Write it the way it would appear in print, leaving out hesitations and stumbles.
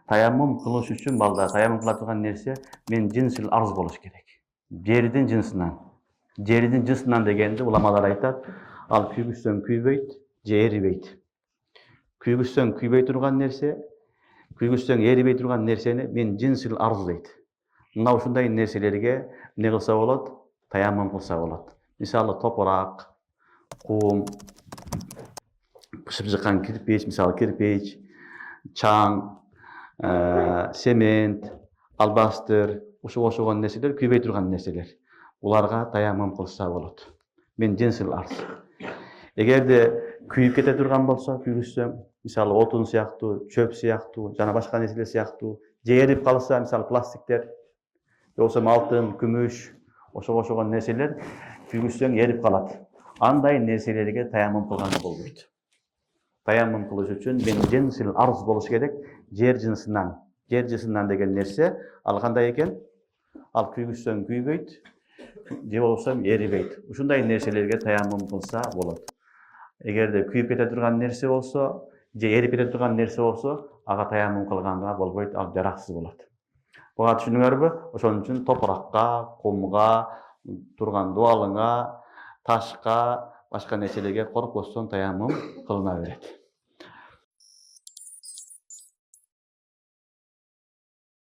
Таяммум кылыш үчүн балдар таяммум кыла турган нерсе мен жинсил арз болуш керек. Жердин жынсынан. Жердин жынсынан дегенде уламалар айтат, ал күйгүчтөн күйбөйт, же эрибейт. Күйгүчтөн күйбөй турган нерсе, күйгүчтөн эрибей турган нерсени мен жинсил арз дейт. Мына ушундай нерселерге эмне кылса болот? Таяммум кылса болот. Мисалы топурак, кум, бышып жыккан кирпич, мисалы кирпич, чаң, семент, албастыр, ушуга окшогон нерселер күйбөй турган нерселер. Буларга таяммум кылса болот. Мен жинсил арз. Эгерде күйүп кете турган болсо, күйгүчтөн, мисалы отун сыяктуу, чөп сыяктуу, жана башка нерселер сыяктуу, же эрип калса, мисалы пластиктер, же болбосо алтын, күмүш, ошого окшогон нерселер күйгүчтөн эрип калат. Андай нерселерге таяммум кылганга болбойт. Таяммум кылыш үчүн мен жинсил арз болуш керек, жер жынсынан. Жер жынсынан деген нерсе, ал кандай экен? Ал күйгүчтөн күйбөйт, же болбосо эрибейт. Ушундай нерселерге таяммум кылса болот. Эгерде күйүп кете турган нерсе болсо, же эрип кете турган нерсе болсо, ага таяммум кылганга болбойт, ал жараксыз болот. Буга түшүндүңөрбү? Ошон үчүн топуракка, кумга, турган дубалыңа, ташка, башка нерселерге коркпостон таяммум кылына берет.